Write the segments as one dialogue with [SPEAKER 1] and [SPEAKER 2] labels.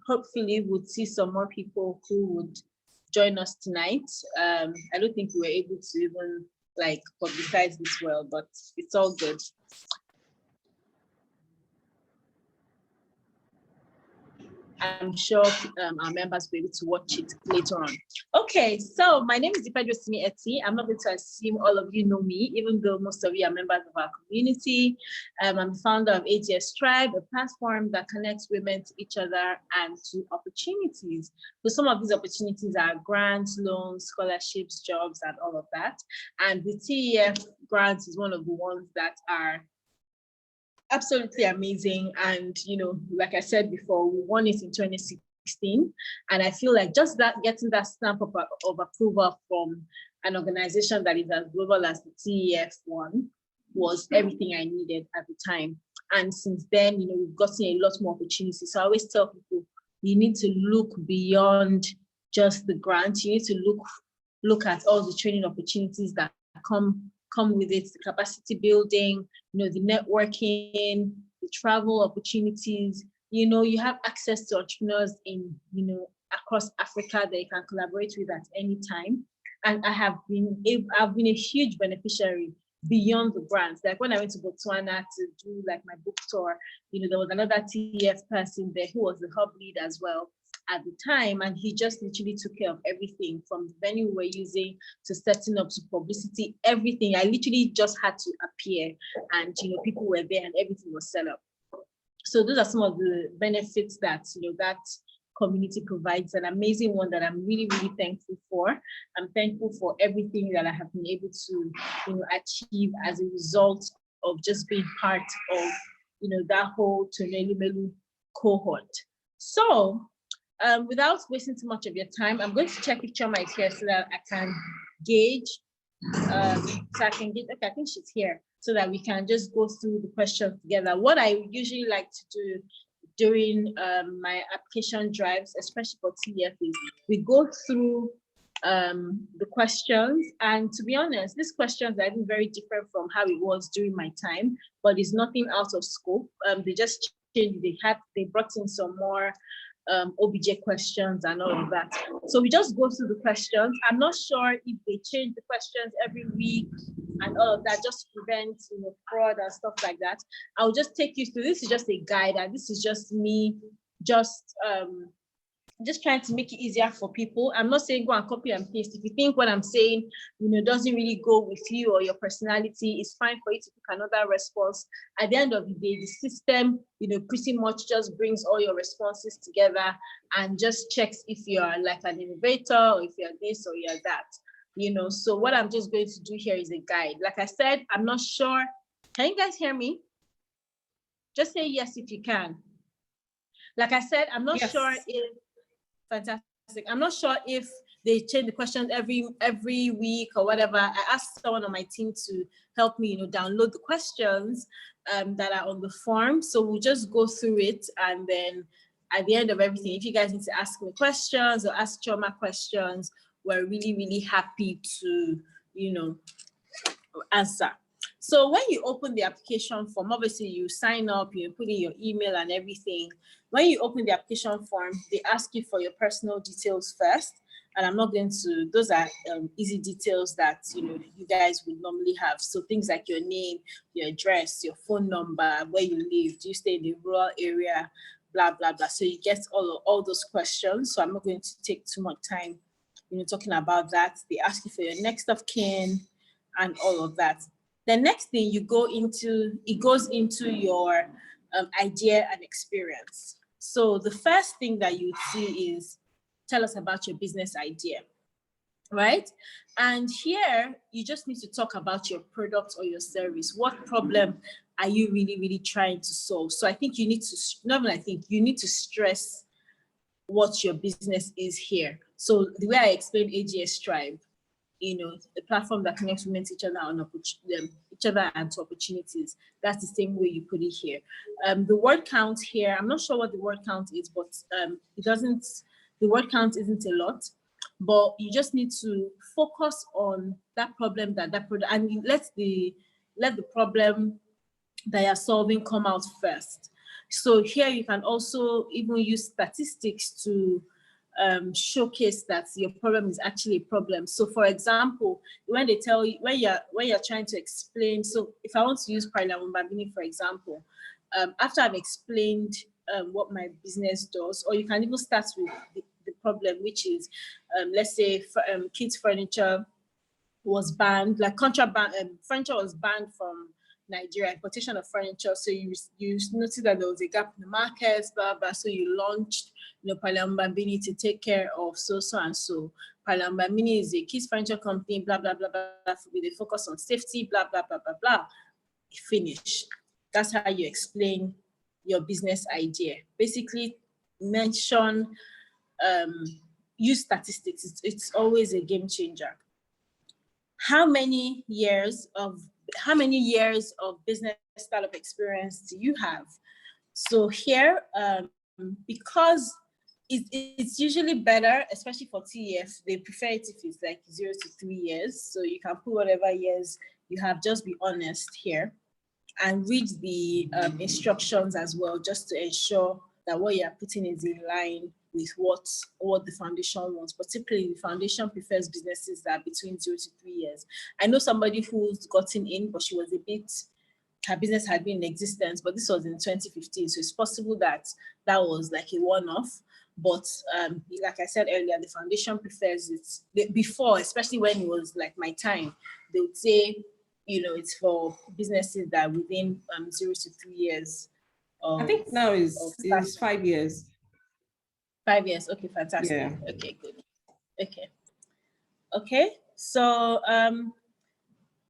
[SPEAKER 1] hopefully we'll see some more people who would join us tonight. I don't think we were able to even like publicize this well, but it's all good. I'm sure our members will be able to watch it later on. Okay, so my name is Ife Durosinmi Etti. I'm not going to assume all of you know me, even though most of you are members of our community. I'm the founder of AGS Tribe, a platform that connects women to each other and to opportunities. So some of these opportunities are grants, loans, scholarships, jobs, and all of that. And the TEF grants is one of the ones that are absolutely amazing. And, you know, like I said before, we won it in 2016. And I feel like just that getting that stamp of approval from an organization that is as global as the TEF one was everything I needed at the time. And since then, you know, we've gotten a lot more opportunities. So I always tell people, you need to look beyond just the grant. You need to look at all the training opportunities that come with it, the capacity building, you know, the networking, the travel opportunities. You know, you have access to entrepreneurs in, you know, across Africa that you can collaborate with at any time. And I've been a huge beneficiary beyond the grants. Like when I went to Botswana to do like my book tour, you know, there was another TEF person there who was the hub lead as well at the time, and he just literally took care of everything from the venue we're using to setting up to publicity, everything. I literally just had to appear, and you know, people were there and everything was set up. So those are some of the benefits that, you know, that community provides. An amazing one that I'm really, really thankful for. I'm thankful for everything that I have been able to, you know, achieve as a result of just being part of, you know, that whole Elumelu cohort. So without wasting too much of your time, I'm going to check if Choma is here so that I can gauge. Okay, I think she's here, so that we can just go through the questions together. What I usually like to do during my application drives, especially for TEF, is we go through the questions. And to be honest, these questions are even very different from how it was during my time, but it's nothing out of scope. They just changed. They brought in some more OBJ questions and all of that. So we just go through the questions. I'm not sure if they change the questions every week and all of that, just to prevent, you know, fraud and stuff like that. I'll just take you through. This is just a guide, and this is just me just trying to make it easier for people. I'm not saying go and copy and paste. If you think what I'm saying, you know, doesn't really go with you or your personality, it's fine for you to pick another response. At the end of the day, the system, you know, pretty much just brings all your responses together and just checks if you're like an innovator or if you're this or you're that, you know. So what I'm just going to do here is a guide. Like I said, I'm not sure. Can you guys hear me? Just say yes if you can. Like I said, I'm not sure if fantastic. I'm not sure if they change the questions every week or whatever. I asked someone on my team to help me, you know, download the questions that are on the form. So we'll just go through it, and then at the end of everything, if you guys need to ask me questions or ask Choma questions, we're really, really happy to, you know, answer. So when you open the application form, obviously you sign up, you put in your email and everything. When you open the application form, they ask you for your personal details first. And I'm not going to, those are easy details that, you know, you guys would normally have. So things like your name, your address, your phone number, where you live, do you stay in a rural area, blah, blah, blah. So you get all those questions. So I'm not going to take too much time, you know, talking about that. They ask you for your next of kin and all of that. The next thing you go into, it goes into your idea and experience. So the first thing that you see is, tell us about your business idea, right? And here, you just need to talk about your product or your service. What problem are you really, really trying to solve? So I think you need to, you need to stress what your business is here. So the way I explained AGS Tribe, you know, the platform that connects women to each other and to opportunities. That's the same way you put it here. The word count here, I'm not sure what the word count is, but the word count isn't a lot, but you just need to focus on that problem and let the problem that you're solving come out first. So here you can also even use statistics to showcase that your problem is actually a problem. So for example, when they tell you, when you're trying to explain, so if I want to use Parliament Bambini, for example, after I've explained what my business does, or you can even start with the problem, which is, let's say, kids furniture was banned, like contraband furniture was banned from Nigeria, importation of furniture. So you noticed that there was a gap in the markets, blah blah. So you launched, Parliament Bambini to take care of so and so. Parliament Bambini is a kids furniture company, blah blah blah blah, with a focus on safety, blah blah blah blah blah. Finish. That's how you explain your business idea. Basically, mention, use statistics. It's always a game changer. How many years of business startup experience do you have? So here, because it's usually better, especially for TEF, they prefer it if it's like 0 to 3 years. So you can put whatever years you have, just be honest here, and read the instructions as well, just to ensure that what you're putting is in line with what the foundation wants. Particularly, the foundation prefers businesses that are between 0 to 3 years. I know somebody who's gotten in, but her business had been in existence, but this was in 2015. So it's possible that was like a one-off. But like I said earlier, the foundation prefers it. Before, especially when it was like my time, they would say, it's for businesses that are within 0 to 3 years.
[SPEAKER 2] I think now is 5 years.
[SPEAKER 1] 5 years. Okay, fantastic.
[SPEAKER 2] Yeah.
[SPEAKER 1] Okay, good. Okay. So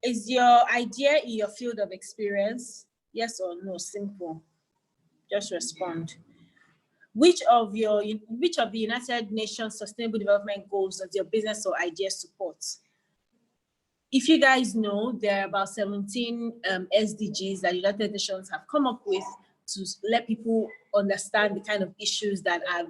[SPEAKER 1] is your idea in your field of experience? Yes or no? Simple. Just respond. Which of the United Nations Sustainable Development Goals does your business or idea support? If you guys know, there are about 17 SDGs that United Nations have come up with to let people understand the kind of issues that are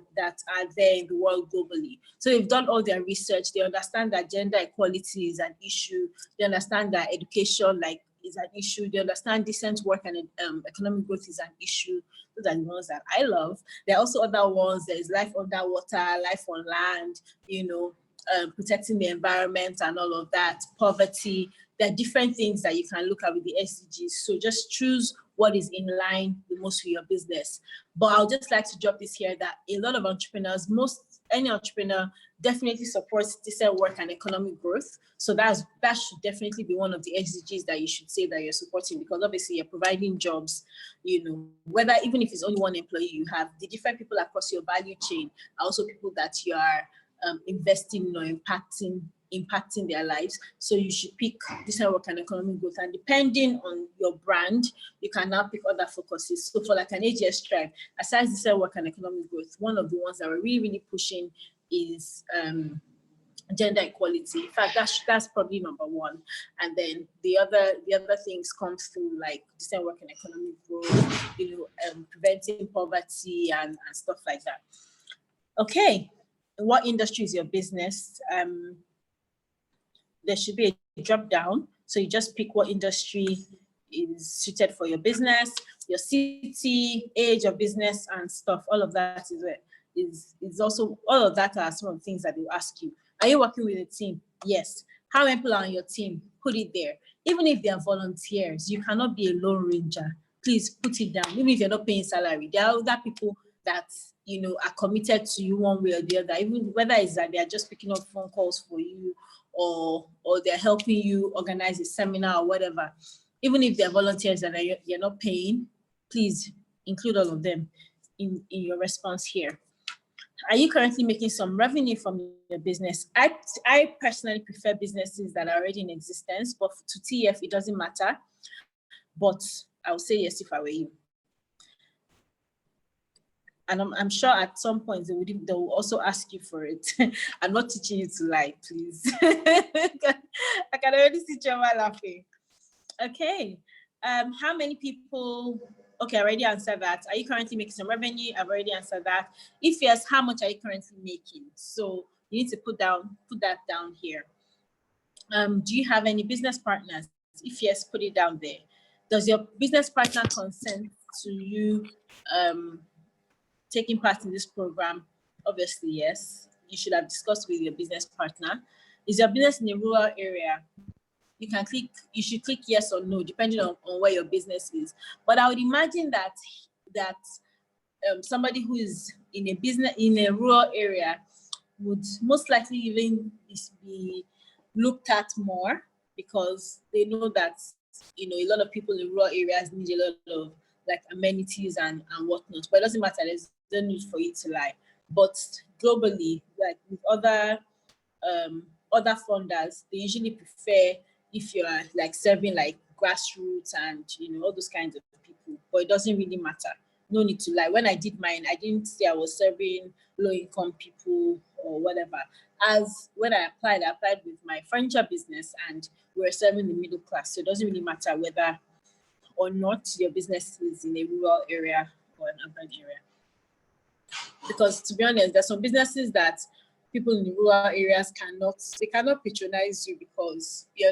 [SPEAKER 1] there in the world globally. So they've done all their research. They understand that gender equality is an issue. They understand that education is an issue. They understand decent work and economic growth is an issue. Those are the ones that I love. There are also other ones. There is life underwater, life on land, protecting the environment and all of that, poverty. There are different things that you can look at with the SDGs. So just choose what is in line the most with your business. But I'll just like to drop this here that a lot of entrepreneurs, any entrepreneur definitely supports decent work and economic growth. So that should definitely be one of the SDGs that you should say that you're supporting, because obviously you're providing jobs, whether even if it's only one employee you have, the different people across your value chain are also people that you are investing or impacting their lives. So you should pick decent work and economic growth, and depending on your brand, you can now pick other focuses. So for like an AGS tribe, aside decent work and economic growth, one of the ones that we're really, really pushing is gender equality. In fact, that's probably number one. And then the other things come through like decent work and economic growth, preventing poverty and stuff like that. Okay, what industry is your business? There should be a drop down. So you just pick what industry is suited for your business, your city, age of business and stuff. All of that is also, all of that are some of the things that they'll ask you. Are you working with a team? Yes. How many people are on your team? Put it there. Even if they are volunteers, you cannot be a lone ranger. Please put it down. Even if you're not paying salary, there are other people that are committed to you one way or the other, even whether it's that they are just picking up phone calls for you or they're helping you organize a seminar or whatever. Even if they're volunteers and you're not paying, please include all of them in your response here. Are you currently making some revenue from your business? I personally prefer businesses that are already in existence, but to TF, it doesn't matter. But I would say yes if I were you. And I'm sure at some point they will also ask you for it. I'm not teaching you to lie, please. I can already see Choma laughing. Okay. How many people? Okay, I already answered that. Are you currently making some revenue? I've already answered that. If yes, how much are you currently making? So you need to put that down here. Do you have any business partners? If yes, put it down there. Does your business partner consent to you taking part in this program? Obviously, yes. You should have discussed with your business partner. Is your business in a rural area? You should click yes or no, depending on where your business is. But I would imagine that somebody who is in a rural area would most likely even be looked at more, because they know that a lot of people in rural areas need a lot of like amenities and whatnot. But it doesn't matter. There's no need for you to lie. But globally, like with other funders, they usually prefer if you are like serving like grassroots and all those kinds of people. But it doesn't really matter. No need to lie. When I did mine, I didn't say I was serving low-income people or whatever. As when I applied with my furniture business, and we were serving the middle class. So it doesn't really matter whether or not your business is in a rural area or an urban area. Because to be honest, there's some businesses that people in the rural areas cannot patronize you because they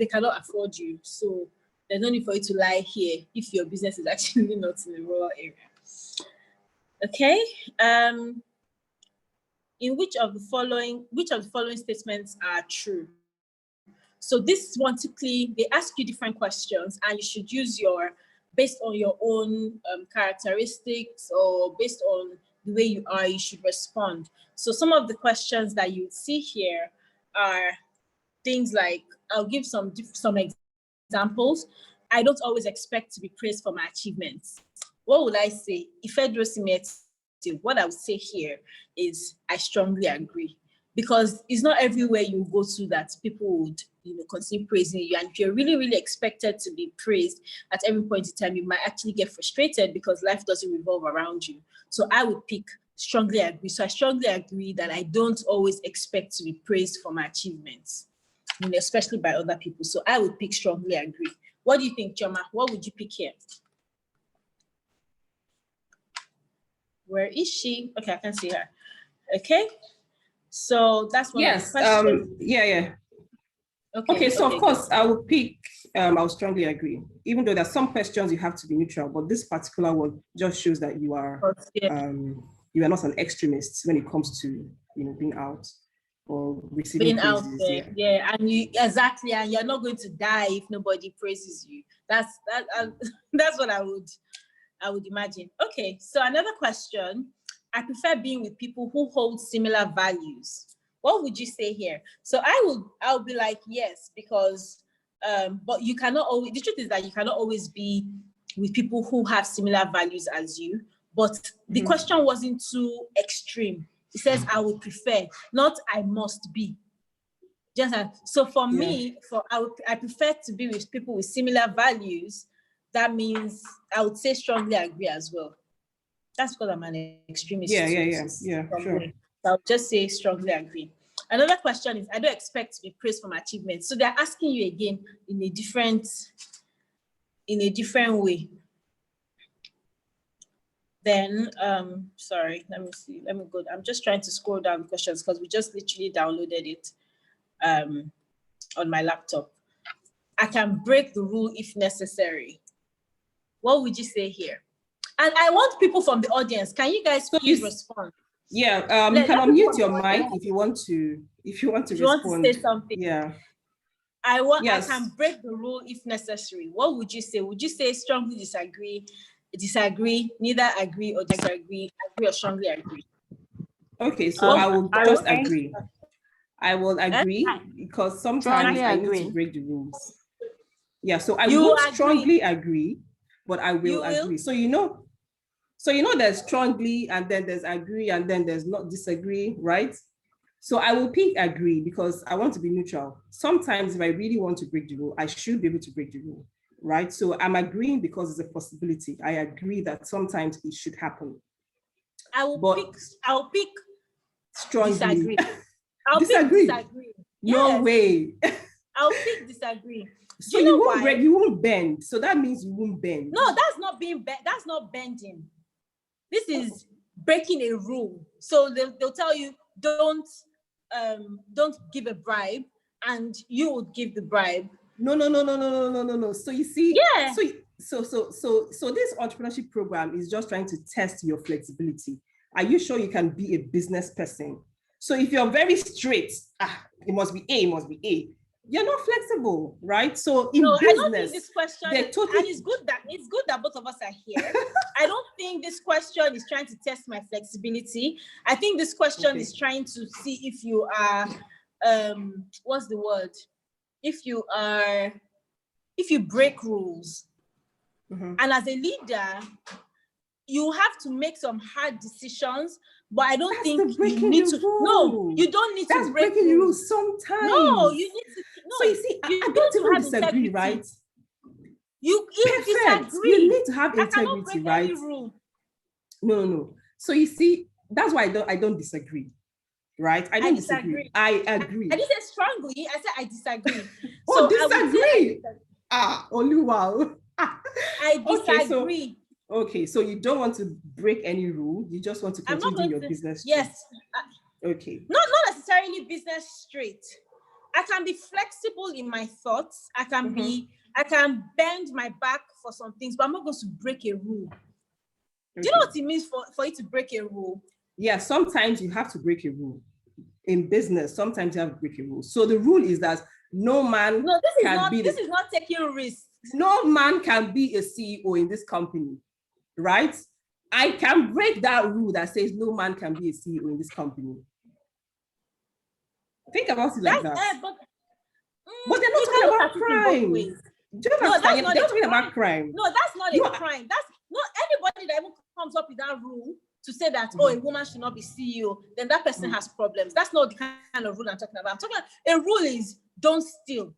[SPEAKER 1] cannot afford you. So there's no need for you to lie here if your business is actually not in a rural area. Okay. In which of the following statements are true? So this one, typically, they ask you different questions, and you should use based on your own characteristics or based on the way you are, you should respond. So some of the questions that you see here are things like, I'll give some examples. I don't always expect to be praised for my achievements. What would I say? Ife Durosinmi Etti, what I would say here is I strongly agree. Because it's not everywhere you go to that people would continue praising you. And if you're really, really expected to be praised at every point in time, you might actually get frustrated because life doesn't revolve around you. So I would pick strongly agree. So I strongly agree that I don't always expect to be praised for my achievements, especially by other people. So I would pick strongly agree. What do you think, Choma? What would you pick here? Where is she? Okay, I can see her. Okay. So that's one of the questions.
[SPEAKER 2] Yeah. Okay, so of course, I will pick, I'll strongly agree. Even though there's some questions you have to be neutral, but this particular one just shows that you are not an extremist when it comes to being out or receiving
[SPEAKER 1] being
[SPEAKER 2] praises.
[SPEAKER 1] Out there. Yeah, and and you're not going to die if nobody praises you. That's what I would imagine. Okay, so another question. I prefer being with people who hold similar values. What would you say here? So I'll be like, yes, because but you cannot always, the truth is that you cannot always be with people who have similar values as you. But the question wasn't too extreme. It says I would prefer, not I must be. So for me, I prefer to be with people with similar values. That means I would say strongly agree as well. That's because I'm an extremist.
[SPEAKER 2] Yeah, sure.
[SPEAKER 1] So I'll just say strongly agree. Another question is, I don't expect to be praised for my achievements. So they're asking you again in a different way. Then, sorry, let me see. Let me go. I'm just trying to scroll down questions because we just literally downloaded it on my laptop. I can break the rule if necessary. What would you say here? And I want people from the audience. Can you guys please respond?
[SPEAKER 2] Yeah, you can unmute your mic if you want to. If you want to respond.
[SPEAKER 1] Want to say something?
[SPEAKER 2] Yeah.
[SPEAKER 1] I can break the rule if necessary. What would you say? Would you say strongly disagree, neither agree or disagree, agree or strongly agree?
[SPEAKER 2] Okay, so I will just agree. I will agree because sometimes I need to break the rules. Yeah, so I won't strongly agree, but I will agree. So there's strongly, and then there's agree, and then there's not disagree, right? So I will pick agree because I want to be neutral. Sometimes if I really want to break the rule, I should be able to break the rule, right? So I'm agreeing because it's a possibility. I agree that sometimes it should happen.
[SPEAKER 1] I'll pick
[SPEAKER 2] strongly.
[SPEAKER 1] Disagree.
[SPEAKER 2] Disagree.
[SPEAKER 1] Pick disagree.
[SPEAKER 2] No way.
[SPEAKER 1] I'll pick disagree.
[SPEAKER 2] So you won't bend. So that means you won't bend.
[SPEAKER 1] No, that's not that's not bending. This is breaking a rule. So they'll tell you don't give a bribe, and you would give the bribe.
[SPEAKER 2] No. So you see, this entrepreneurship program is just trying to test your flexibility. Are you sure you can be a business person? So if you're very straight, it must be A, it must be A. You're not flexible, right? So in business, I don't think
[SPEAKER 1] this question, and it's good that both of us are here. I don't think this question is trying to test my flexibility. I think this question is trying to see if you are, what's the word? If you break rules. And as a leader, you have to make some hard decisions, but I don't think you need to. No, you don't need to break
[SPEAKER 2] breaking rules sometimes.
[SPEAKER 1] No, you need to. No,
[SPEAKER 2] so you see, I don't even disagree, integrity. Right?
[SPEAKER 1] You disagree.
[SPEAKER 2] You need to have integrity, right? No. So you see, that's why I don't disagree, right? I don't disagree. I agree.
[SPEAKER 1] I didn't say strongly. I said I disagree.
[SPEAKER 2] Disagree. Only wow.
[SPEAKER 1] I disagree.
[SPEAKER 2] Okay, so you don't want to break any rule. You just want to continue your business.
[SPEAKER 1] Yes.
[SPEAKER 2] Okay.
[SPEAKER 1] Not necessarily business straight. I can be flexible in my thoughts. I can bend my back for some things, but I'm not going to break a rule. Okay. Do you know what it means for you to break a rule?
[SPEAKER 2] Yeah, sometimes you have to break a rule. In business, sometimes you have to break a rule. So the rule is that this
[SPEAKER 1] is not taking risks.
[SPEAKER 2] No man can be a CEO in this company, right? I can break that rule that says no man can be a CEO in this company. Think about it like that. But they're not talking about crime. They're not talking about crime.
[SPEAKER 1] No, that's not a crime. That's not anybody that even comes up with that rule to say that, a woman should not be CEO, then that person has problems. That's not the kind of rule I'm talking about. I'm talking about a rule is don't steal.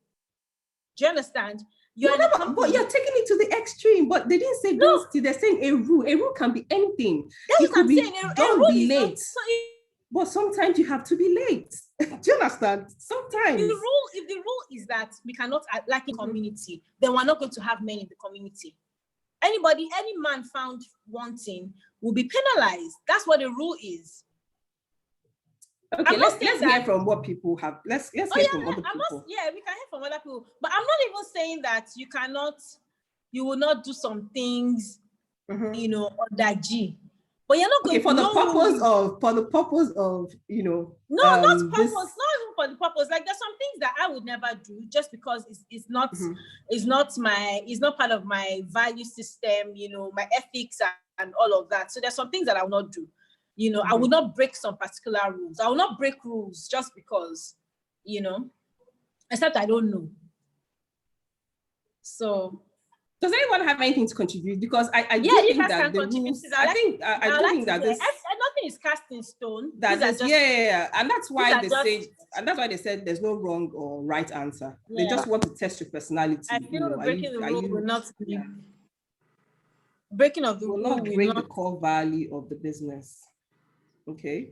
[SPEAKER 1] Do you understand?
[SPEAKER 2] But you're taking it to the extreme. But they didn't say don't steal. They're saying a rule. A rule can be anything.
[SPEAKER 1] That's what I'm saying.
[SPEAKER 2] Don't be late. But sometimes you have to be late. Do you understand? Sometimes.
[SPEAKER 1] If the rule is that we cannot lack in community, then we're not going to have men in the community. Any man found wanting will be penalized. That's what the rule is.
[SPEAKER 2] Okay, let's hear from what people have. Let's hear from other people.
[SPEAKER 1] We can hear from other people. But I'm not even saying that you will not do some things, on that G. But you're not going
[SPEAKER 2] for the purpose of,
[SPEAKER 1] No, not even for the purpose. Like there's some things that I would never do just because it's not part of my value system, my ethics and all of that. So there's some things that I will not do. I will not break some particular rules. I will not break rules just because, except I don't know. So,
[SPEAKER 2] does anyone have anything to contribute? Because I think that the rules. I think this.
[SPEAKER 1] Nothing is cast in stone.
[SPEAKER 2] And that's why they said there's no wrong or right answer. Yeah. They just want to test your personality.
[SPEAKER 1] I feel breaking the rule will not be. Breaking of the rule
[SPEAKER 2] will not break the core value of the business. Okay.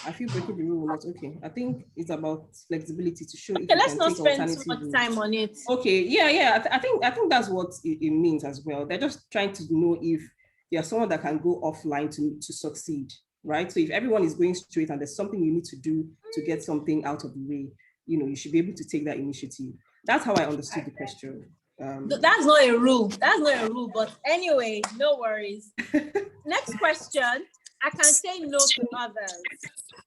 [SPEAKER 2] I feel breaking the rule will not. Okay. I think it's about flexibility to show.
[SPEAKER 1] Okay, let's not spend too much time on it.
[SPEAKER 2] Okay. Yeah. I think that's what it means as well. They're just trying to know if you're someone that can go offline to succeed, right? So if everyone is going straight and there's something you need to do to get something out of the way, you should be able to take that initiative. That's how I understood the question.
[SPEAKER 1] That's not a rule. But anyway, no worries. Next question. I can say no to others.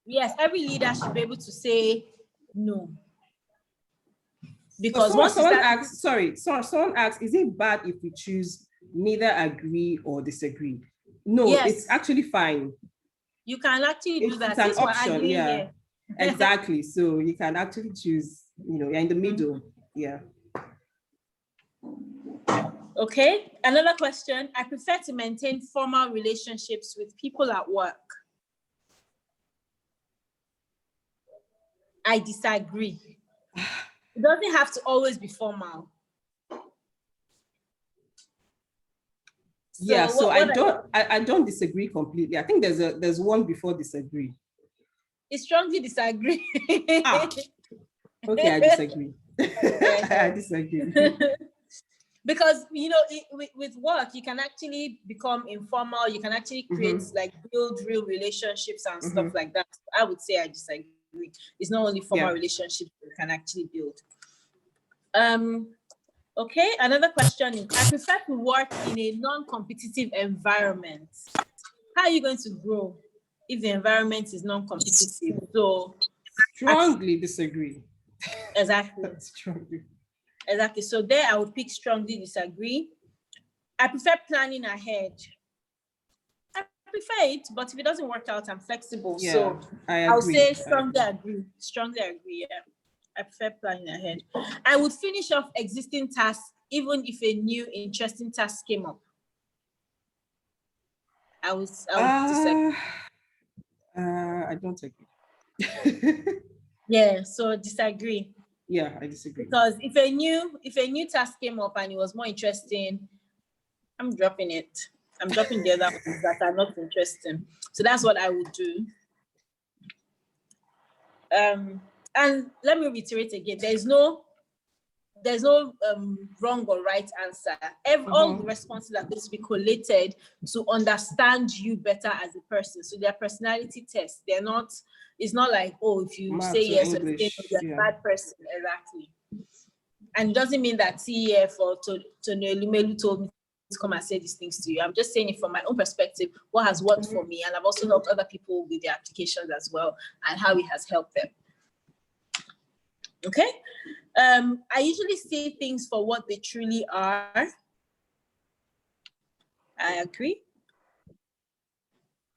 [SPEAKER 1] Yes, every leader should be able to say no. Because
[SPEAKER 2] someone asks, is it bad if we choose neither agree or disagree? No, yes. It's actually fine.
[SPEAKER 1] You can actually do that.
[SPEAKER 2] It's an option, yeah. Exactly. So you can actually choose, you're in the middle. Yeah.
[SPEAKER 1] Okay, another question. I prefer to maintain formal relationships with people at work. I disagree. It doesn't have to always be formal.
[SPEAKER 2] So I don't disagree completely. I think there's one before disagree.
[SPEAKER 1] I strongly disagree.
[SPEAKER 2] Okay, I disagree. I disagree.
[SPEAKER 1] Because with work you can actually become informal. You can actually create build real relationships and stuff like that. I would say I disagree. It's not only formal relationships you can actually build. Okay, another question is, I prefer to work in a non-competitive environment. How are you going to grow if the environment is non-competitive? So
[SPEAKER 2] strongly disagree.
[SPEAKER 1] Exactly.
[SPEAKER 2] Strongly.
[SPEAKER 1] Exactly. So there I would pick strongly disagree. I prefer planning ahead. I prefer it, but if it doesn't work out, I'm flexible.
[SPEAKER 2] Yeah,
[SPEAKER 1] so I'll say strongly agree. Strongly agree, yeah. I prefer planning ahead. I would finish off existing tasks even if a new interesting task came up. I would disagree.
[SPEAKER 2] I don't agree.
[SPEAKER 1] Yeah, so disagree.
[SPEAKER 2] Yeah, I disagree.
[SPEAKER 1] Because if a new task came up and it was more interesting, I'm dropping it. I'm dropping the other ones that are not interesting. So that's what I would do. And let me reiterate again, there's no wrong or right answer. All the responses are going to be collated to understand you better as a person. So they're personality tests. It's not like, oh, if you say yes or say no, you're a bad person. Exactly. And it doesn't mean that CEF or Elumelu told me to come and say these things to you. I'm just saying it from my own perspective, what has worked for me. And I've also helped other people with their applications as well and how it has helped them. Okay. I usually see things for what they truly are. I agree.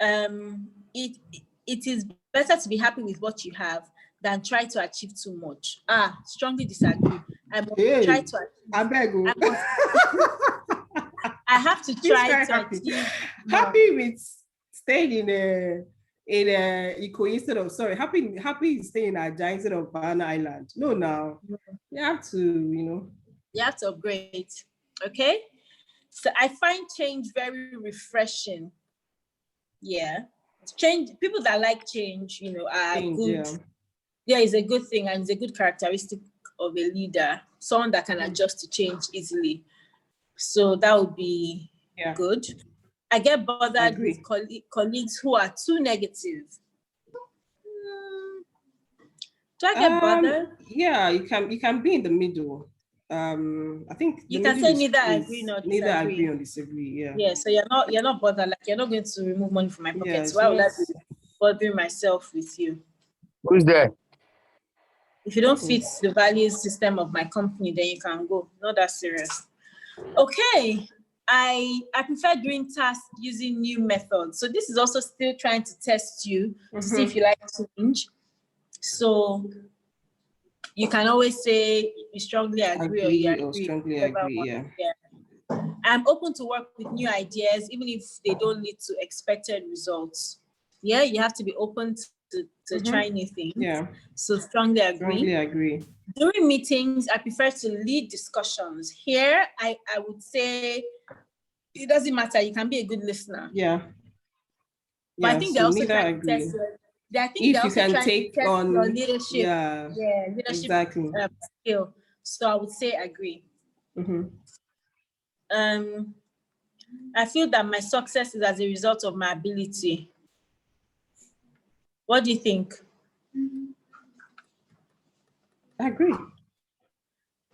[SPEAKER 1] It is better to be happy with what you have than try to achieve too much. Strongly disagree. I must try to achieve. I have to try to achieve.
[SPEAKER 2] Happy with staying in Ikoyi instead of happy staying at Ajah instead of Banana Island. No, now you have to,
[SPEAKER 1] you have to upgrade. Okay, so I find change very refreshing. Yeah, change. People that like change, are good. Yeah, it's a good thing and it's a good characteristic of a leader. Someone that can adjust to change easily. So that would be good. I get bothered with colleagues who are too negative. Do I get bothered?
[SPEAKER 2] Yeah, you can be in the middle. I think
[SPEAKER 1] you can say neither agree nor disagree.
[SPEAKER 2] Neither agree or disagree. Yeah.
[SPEAKER 1] Yeah. So you're not bothered. Like you're not going to remove money from my pocket. Yeah, so why would I be bothering myself with you?
[SPEAKER 3] Who's there?
[SPEAKER 1] If you don't fit the value system of my company, then you can go. Not that serious. Okay. I prefer doing tasks using new methods. So this is also still trying to test you to see if you like change. So you can always say you strongly agree or you agree.
[SPEAKER 2] Or strongly agree,
[SPEAKER 1] yeah. I'm open to work with new ideas, even if they don't lead to expected results. Yeah, you have to be open to try new things.
[SPEAKER 2] Yeah.
[SPEAKER 1] So strongly agree.
[SPEAKER 2] Strongly agree.
[SPEAKER 1] During meetings, I prefer to lead discussions. Here, I would say it doesn't matter. You can be a good listener.
[SPEAKER 2] Yeah.
[SPEAKER 1] But I think they're also trying to test if you can take on your leadership.
[SPEAKER 2] Yeah,
[SPEAKER 1] leadership
[SPEAKER 2] exactly.
[SPEAKER 1] Skill. So I would say agree. I feel that my success is as a result of my ability. What do you think?
[SPEAKER 2] I agree.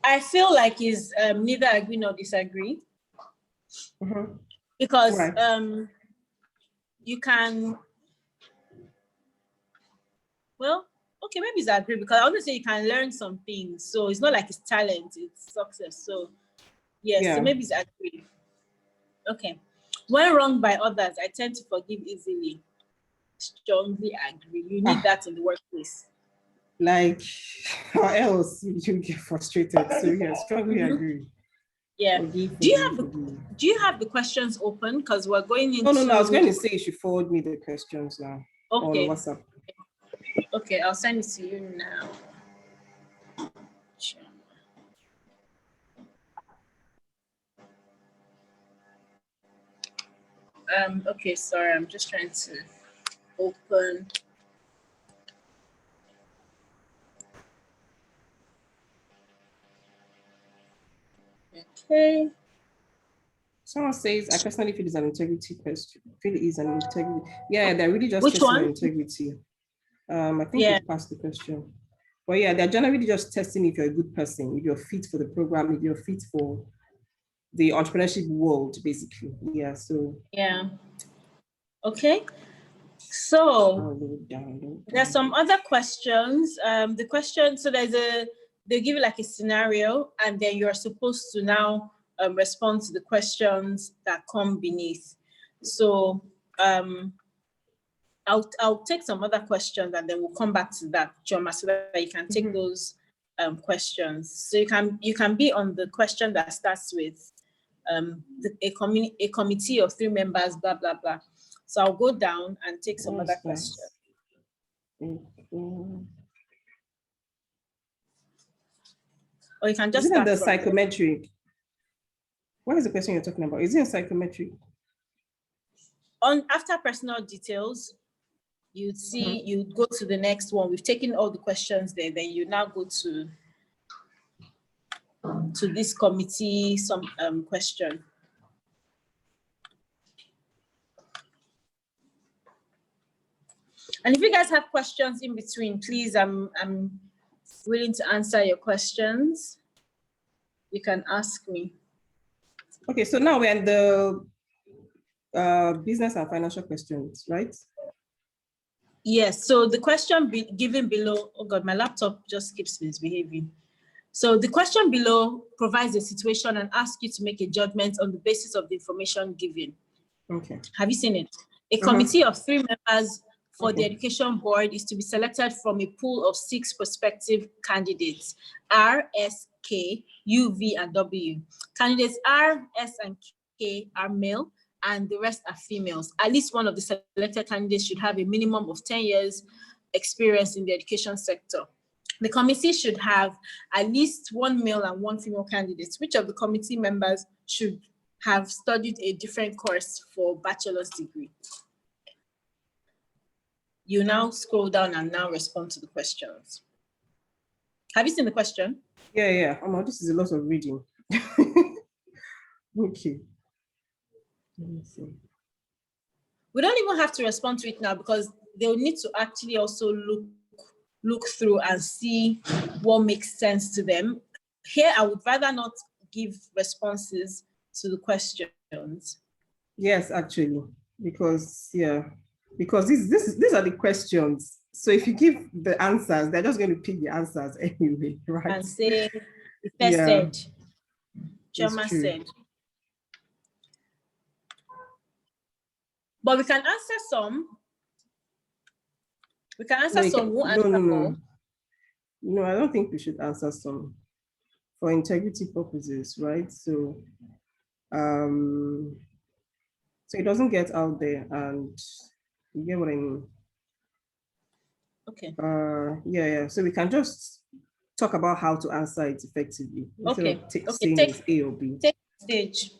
[SPEAKER 1] I feel like it's neither agree nor disagree. Because you can, well, okay, maybe it's agree because I want to say you can learn some things. So it's not like it's talent, it's success. So yes, so maybe it's agree. Okay. When wronged by others, I tend to forgive easily. Strongly agree. You need that in the workplace.
[SPEAKER 2] Like, or else you get frustrated. So yeah, strongly agree.
[SPEAKER 1] Yeah. Do you have the questions open? Because we're going into.
[SPEAKER 2] No. I was going to say you should forward me the questions now.
[SPEAKER 1] Okay.
[SPEAKER 2] On WhatsApp.
[SPEAKER 1] Okay, I'll send it to you now. Okay, sorry, I'm just trying to open. Okay.
[SPEAKER 2] Someone says, I personally feel it's an integrity question. Feel it is an integrity. Yeah, they're really just
[SPEAKER 1] testing
[SPEAKER 2] my integrity. I think you passed the question. But yeah, they're generally just testing if you're a good person, if you're fit for the program, if you're fit for the entrepreneurship world, basically. Yeah, so.
[SPEAKER 1] Yeah. Okay. So there's some other questions. The question, so they give you like a scenario, and then you're supposed to now respond to the questions that come beneath. So I'll take some other questions, and then we'll come back to that, Choma, so that you can take those questions. So you can be on the question that starts with a committee of 3 members, blah blah blah. So I'll go down and take some other questions. Or you can just
[SPEAKER 2] start the psychometric. What is the question you're talking about? Is it a psychometric?
[SPEAKER 1] After personal details, you'd see, you'd go to the next one. We've taken all the questions there. Then you now go to this committee, some question. And if you guys have questions in between, please, I'm willing to answer your questions. You can ask me.
[SPEAKER 2] Okay, so now we're in the business and financial questions, right?
[SPEAKER 1] Yes, so the question given below, oh God, my laptop just keeps misbehaving. So the question below provides a situation and asks you to make a judgment on the basis of the information given.
[SPEAKER 2] Okay.
[SPEAKER 1] Have you seen it? A committee of 3 members for the education board is to be selected from a pool of 6 prospective candidates, R, S, K, U, V, and W. Candidates R, S, and K are male, and the rest are females. At least one of the selected candidates should have a minimum of 10 years experience in the education sector. The committee should have at least 1 male and 1 female candidate. Which of the committee members should have studied a different course for bachelor's degree? You now scroll down and now respond to the questions. Have you seen the question?
[SPEAKER 2] Yeah. Oh, this is a lot of reading. Okay. Let me see.
[SPEAKER 1] We don't even have to respond to it now because they'll need to actually also look through and see what makes sense to them. Here, I would rather not give responses to the questions.
[SPEAKER 2] Yes, actually, because these are the questions. So if you give the answers, they're just going to pick the answers anyway, right?
[SPEAKER 1] And say, Ife said, Choma said. But we can answer some. We can answer some.
[SPEAKER 2] No, I don't think we should answer some for integrity purposes, right? So, so it doesn't get out there, and you get what I mean.
[SPEAKER 1] Okay.
[SPEAKER 2] Yeah. So we can just talk about how to answer it effectively.
[SPEAKER 1] Okay.
[SPEAKER 2] Saying it's A or B.
[SPEAKER 1] Take the stage.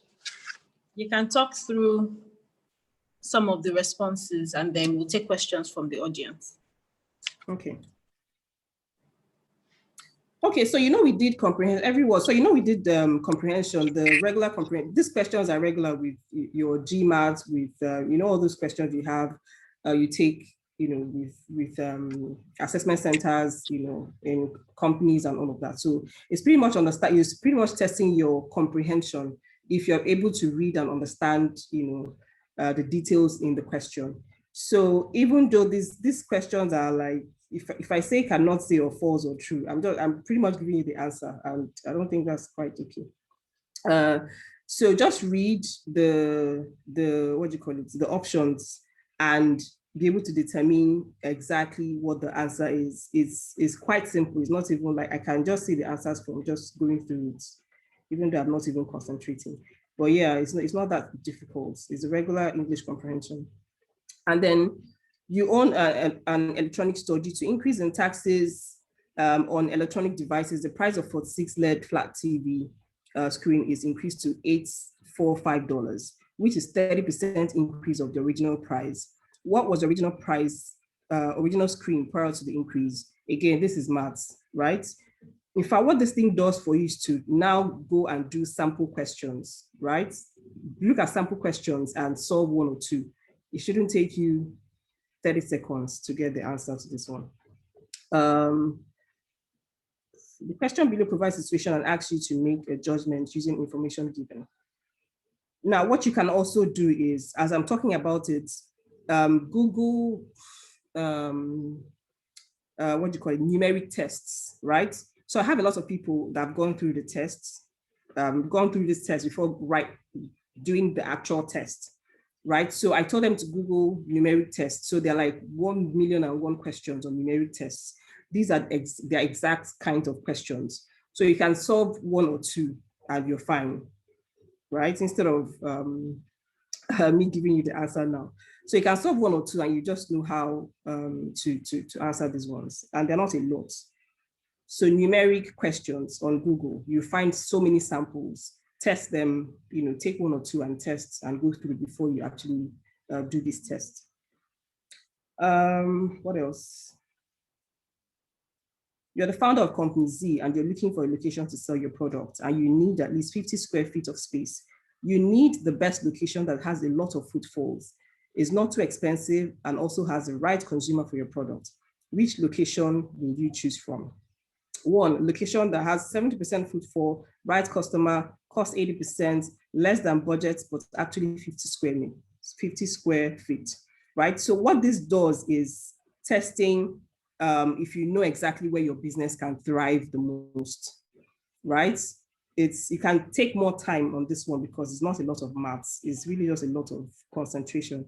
[SPEAKER 1] You can talk through some of the responses, and then we'll take questions from the audience.
[SPEAKER 2] Okay. Okay, so we did comprehension every word. So we did comprehension, the regular comprehension. These questions are regular with your GMAT, with all those questions you have. You take with assessment centers, in companies and all of that. So it's pretty much you're pretty much testing your comprehension if you're able to read and understand, the details in the question. So even though these questions are like, if I say cannot say or false or true, I'm pretty much giving you the answer, and I don't think that's quite okay. So just read the what do you call it, the options, and be able to determine exactly what the answer is. It's quite simple. It's not even like I can just see the answers from just going through it, even though I'm not even concentrating. But yeah, it's not that difficult. It's a regular English comprehension. And then you own an electronic store. Due to increase in taxes on electronic devices, the price of 46 LED flat TV screen is increased to $845, which is 30% increase of the original price. What was the original price, original screen prior to the increase? Again, this is maths, right? In fact, what this thing does for you is to now go and do sample questions, right? Look at sample questions and solve 1 or 2. It shouldn't take you 30 seconds to get the answer to this one. The question below provides a situation and asks you to make a judgment using information given. Now, what you can also do is, as I'm talking about it, Google, what do you call it, numeric tests, right? So I have a lot of people that have gone through the tests, gone through this test before doing the actual test, right? So I told them to Google numeric tests. So they're like 1,000,001 questions on numeric tests. These are the exact kind of questions. So you can solve one or two and you're fine, right? Instead of me giving you the answer now. So you can solve one or two and you just know how to answer these ones. And they're not a lot. So numeric questions on Google, you find so many samples, test them, take one or two and test and go through before you actually do this test. What else? You're the founder of company Z and you're looking for a location to sell your product and you need at least 50 square feet of space. You need the best location that has a lot of footfalls, is not too expensive, and also has the right consumer for your product. Which location will you choose from? One, location that has 70% footfall, right customer, cost 80%, less than budget, but actually 50 square feet, right? So what this does is testing if you know exactly where your business can thrive the most, right? You can take more time on this one because it's not a lot of maths. It's really just a lot of concentration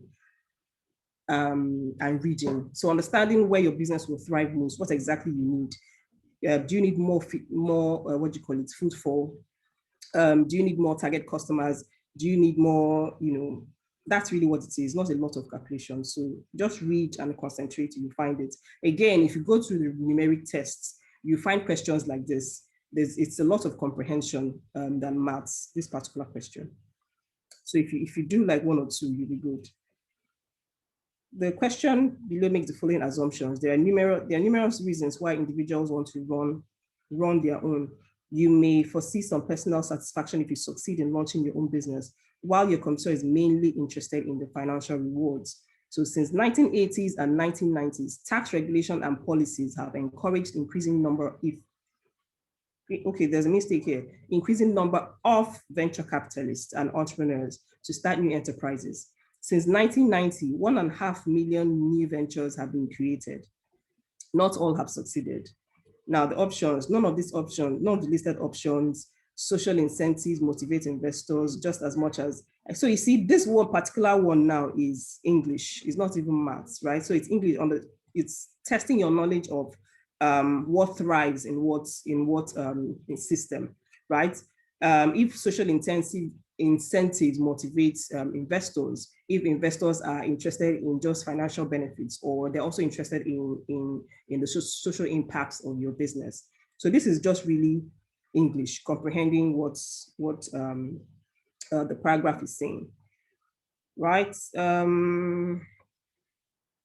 [SPEAKER 2] and reading. So understanding where your business will thrive most, what exactly you need. Do you need more footfall? Do you need more target customers? Do you need more, that's really what it is, not a lot of calculation. So just read and concentrate, you find it. Again, if you go to the numeric tests, you find questions like this. It's a lot of comprehension than maths, this particular question. So if you do like one or two, you'll be good. The question below makes the following assumptions. There are numerous reasons why individuals want to run their own. You may foresee some personal satisfaction if you succeed in launching your own business, while your competitor is mainly interested in the financial rewards. So since 1980s and 1990s, tax regulation and policies have encouraged increasing number there's a mistake here. Increasing number of venture capitalists and entrepreneurs to start new enterprises. Since 1990, 1.5 million new ventures have been created. Not all have succeeded. Now the options, none of the listed options, social incentives motivate investors just as much as, so you see this one particular one now is English, it's not even maths, right? So it's English it's testing your knowledge of what thrives in what system, right? If social incentives motivate investors, if investors are interested in just financial benefits, or they're also interested in the social impacts of your business. So this is just really English, comprehending what the paragraph is saying, right?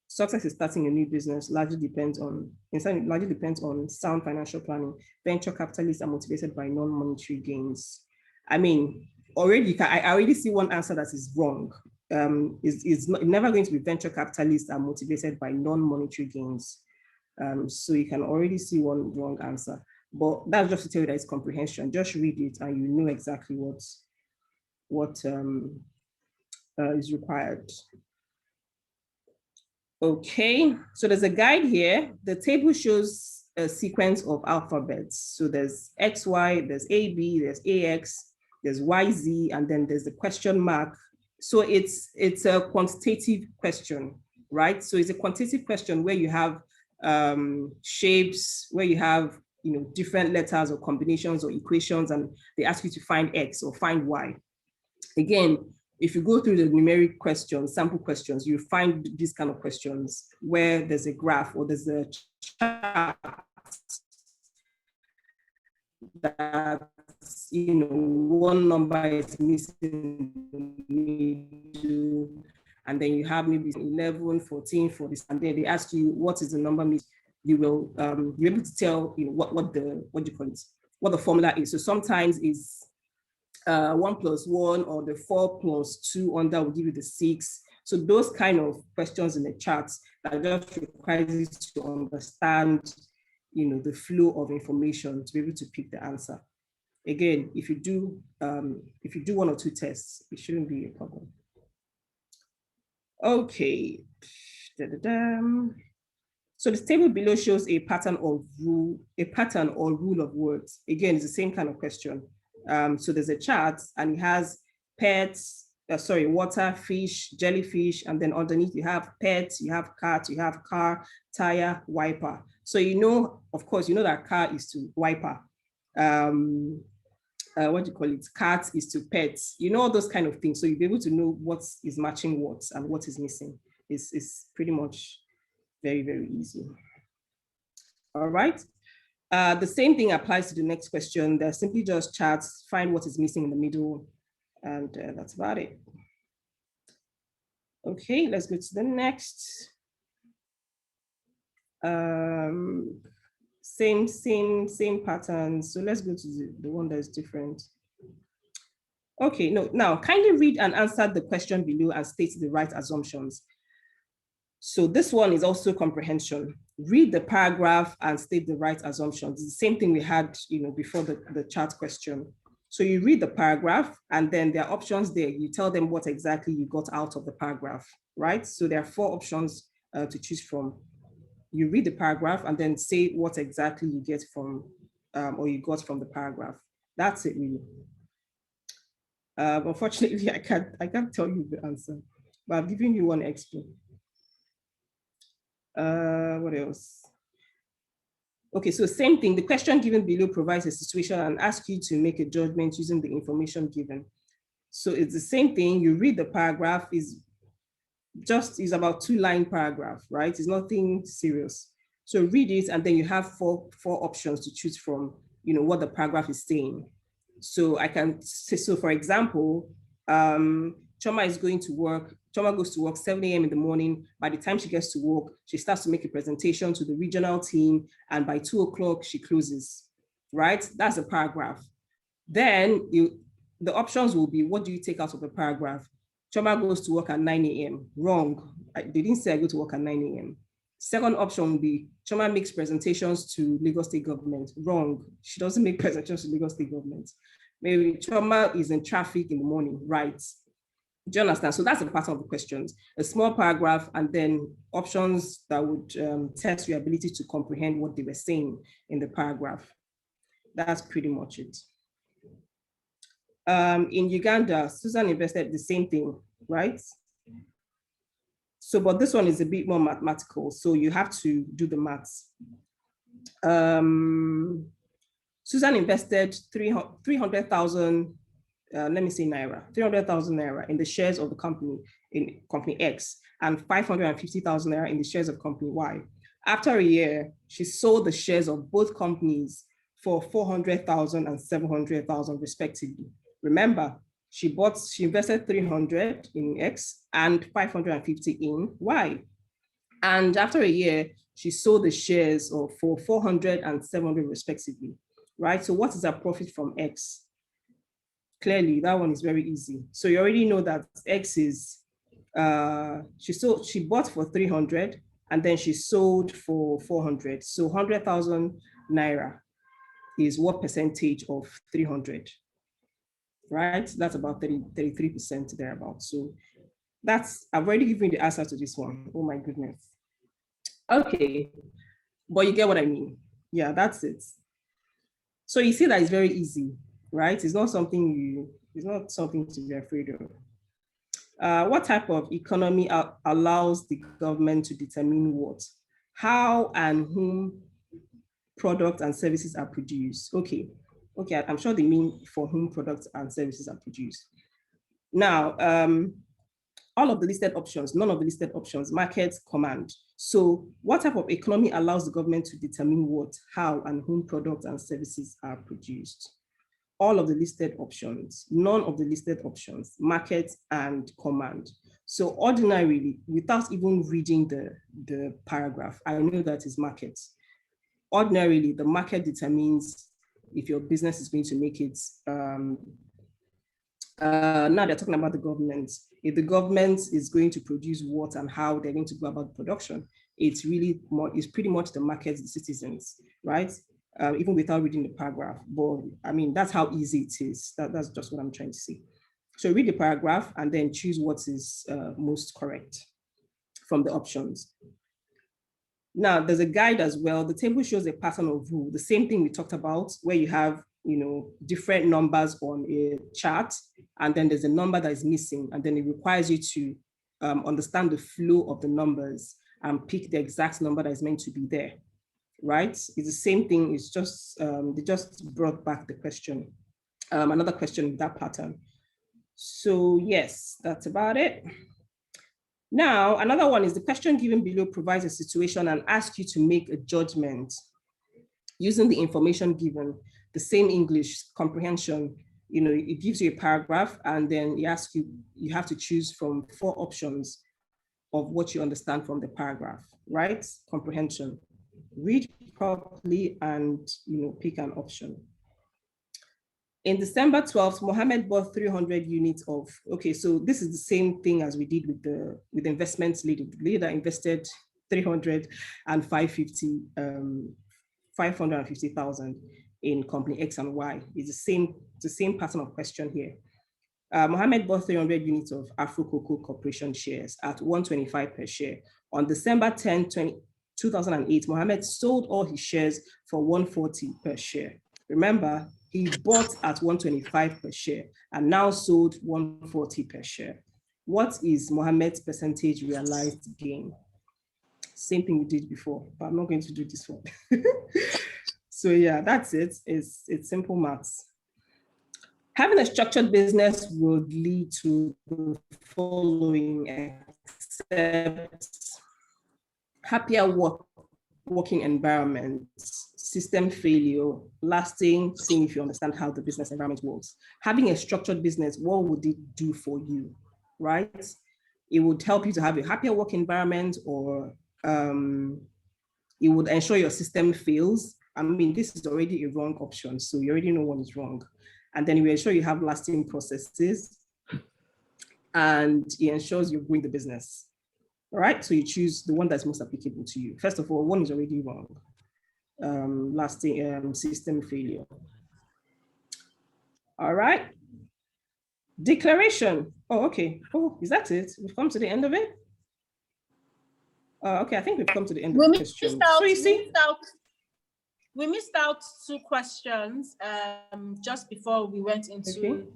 [SPEAKER 2] Success is starting a new business largely depends on sound financial planning. Venture capitalists are motivated by non-monetary gains. I mean, I already see one answer that is wrong. It's never going to be venture capitalists are motivated by non-monetary gains. So you can already see one wrong answer. But that's just to tell you that it's comprehension. Just read it and you know exactly what is required. Okay, so there's a guide here. The table shows a sequence of alphabets. So there's XY, there's AB, there's AX, there's YZ, and then there's the question mark. So it's a quantitative question, right? So it's a quantitative question where you have shapes, where you have different letters or combinations or equations, and they ask you to find X or find Y. Again, if you go through the numeric questions, sample questions, you find these kind of questions where there's a graph or there's a chart that one number is missing, and then you have maybe 11, 14 for this, and then they ask you what is the number missing. You will be able to tell what the formula is. So sometimes it's 1 + 1, or the 4 + 2 under will give you the 6. So those kind of questions in the charts that just requires you to understand the flow of information to be able to pick the answer. Again, if you do 1 or 2 tests, it shouldn't be a problem. Okay. So the table below shows a pattern or rule of words. Again, it's the same kind of question. So there's a chart and it has pets, water, fish, jellyfish, and then underneath you have pets, you have cat, you have car, tire, wiper. So of course, that car is to wiper. What do you call it? Cat is to pets. All those kind of things. So you'll be able to know what is matching what and what is missing. It's pretty much very, very easy. All right. The same thing applies to the next question. They're simply just charts, find what is missing in the middle, and that's about it. Okay, let's go to the next. Same pattern. So let's go to the one that is different. Okay, now kindly read and answer the question below and state the right assumptions. So this one is also comprehension. Read the paragraph and state the right assumptions. It's the same thing we had, before the chart question. So you read the paragraph and then there are options there. You tell them what exactly you got out of the paragraph, right? So there are 4 options to choose from. You read the paragraph and then say what exactly you get from, or you got from the paragraph. That's it, really. Unfortunately, I can't tell you the answer, but I've given you one expo. What else? Okay, so same thing. The question given below provides a situation and asks you to make a judgment using the information given. So it's the same thing. You read the paragraph, is about 2-line paragraph, right? It's nothing serious. So read it, and then you have four options to choose from, what the paragraph is saying. So I can say, so for example, Choma goes to work 7 a.m. in the morning. By the time she gets to work, she starts to make a presentation to the regional team, and by 2 o'clock, she closes, right? That's a paragraph. Then the options will be, what do you take out of the paragraph? Choma goes to work at 9 a.m. Wrong. They didn't say I go to work at 9 a.m. Second option will be, Choma makes presentations to Lagos State government. Wrong. She doesn't make presentations to Lagos State government. Maybe Choma is in traffic in the morning, right? Do you understand? So that's the pattern of the questions. A small paragraph and then options that would test your ability to comprehend what they were saying in the paragraph. That's pretty much it. In Uganda, Susan invested the same thing, right? So, but this one is a bit more mathematical, so you have to do the maths. Susan invested 300,000, let me say naira, 300,000 naira in the shares of the company, in company X, and 550,000 naira in the shares of company Y. After a year, she sold the shares of both companies for 400,000 and 700,000 respectively. Remember, she invested 300 in X and 550 in Y. And after a year, she sold the shares for 400 and 700 respectively, right? So what is her profit from X? Clearly, that one is very easy. So you already know that X is, she bought for 300 and then she sold for 400. So 100,000 naira is what percentage of 300? Right? That's about 33% thereabouts. So I've already given you the answer to this one. Oh my goodness. Okay, but you get what I mean. Yeah, that's it. So you see that it's very easy, right? It's not something to be afraid of. What type of economy allows the government to determine what, how and whom products and services are produced? Okay, I'm sure they mean for whom products and services are produced. Now, all of the listed options, none of the listed options, market, command. So what type of economy allows the government to determine what, how, and whom products and services are produced? All of the listed options, none of the listed options, market and command. So ordinarily, without even reading the paragraph, I know that is market. Ordinarily, the market determines if your business is going to make it. Now they're talking about the government. If the government is going to produce what and how they're going to go about production. it's pretty much the markets, the citizens, right? Even without reading the paragraph. But I mean, that's how easy it is. That's just what I'm trying to say. So read the paragraph and then choose what is most correct from the options. Now, there's a guide as well. The table shows a pattern of rule, the same thing we talked about, where you have, different numbers on a chart, and then there's a number that is missing, and then it requires you to understand the flow of the numbers and pick the exact number that is meant to be there, right? It's the same thing. It's just, they just brought back the question, another question with that pattern. So yes, that's about it. Now, another one is the question given below provides a situation and asks you to make a judgment using the information given, the same English comprehension. It gives you a paragraph and then it asks you, you have to choose from 4 options of what you understand from the paragraph, right? Comprehension. Read properly and pick an option. In December 12th, Mohammed bought 300 units of, okay, so this is the same thing as we did with the investments lady. The lady that invested 300 and 550,000 in company X and Y. It's the same pattern of question here. Mohammed bought 300 units of Afro Cocoa Corporation shares at 125 per share. On December 10, 2008, Mohammed sold all his shares for 140 per share. Remember, he bought at 125 per share and now sold 140 per share. What is Mohammed's percentage realized gain? Same thing we did before, but I'm not going to do this one. So yeah, that's it. It's simple maths. Having a structured business would lead to the following, except happier working environment, system failure, lasting, seeing if you understand how the business environment works. Having a structured business, what would it do for you, right? It would help you to have a happier work environment, or it would ensure your system fails. I mean, this is already a wrong option, so you already know what is wrong. And then it will ensure you have lasting processes, and it ensures you're growing the business. All right, so you choose the one that's most applicable to you. First of all, one is already wrong. Lasting system failure. All right. Declaration. Oh, okay. Oh, is that it? We've come to the end of it? Okay, I think we've come to the end of the question. So you see,
[SPEAKER 1] we missed out 2 questions just before we went into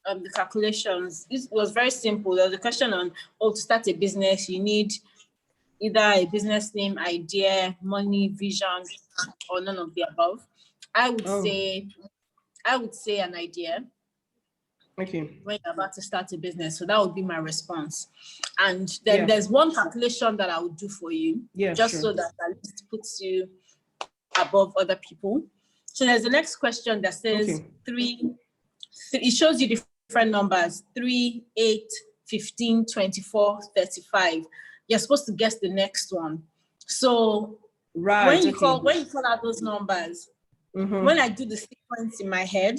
[SPEAKER 1] the calculations. It was very simple. There was a question on, to start a business, you need either a business name, idea, money, vision, or none of the above. I would say an idea.
[SPEAKER 2] Okay.
[SPEAKER 1] When you're about to start a business. So that would be my response. And then there's one calculation that I would do for you, so that at least puts you above other people. So there's the next question that says 3, it shows you different numbers, 3, 8, 15, 24, 35. You're supposed to guess the next one. So when you call out those numbers, when I do the sequence in my head,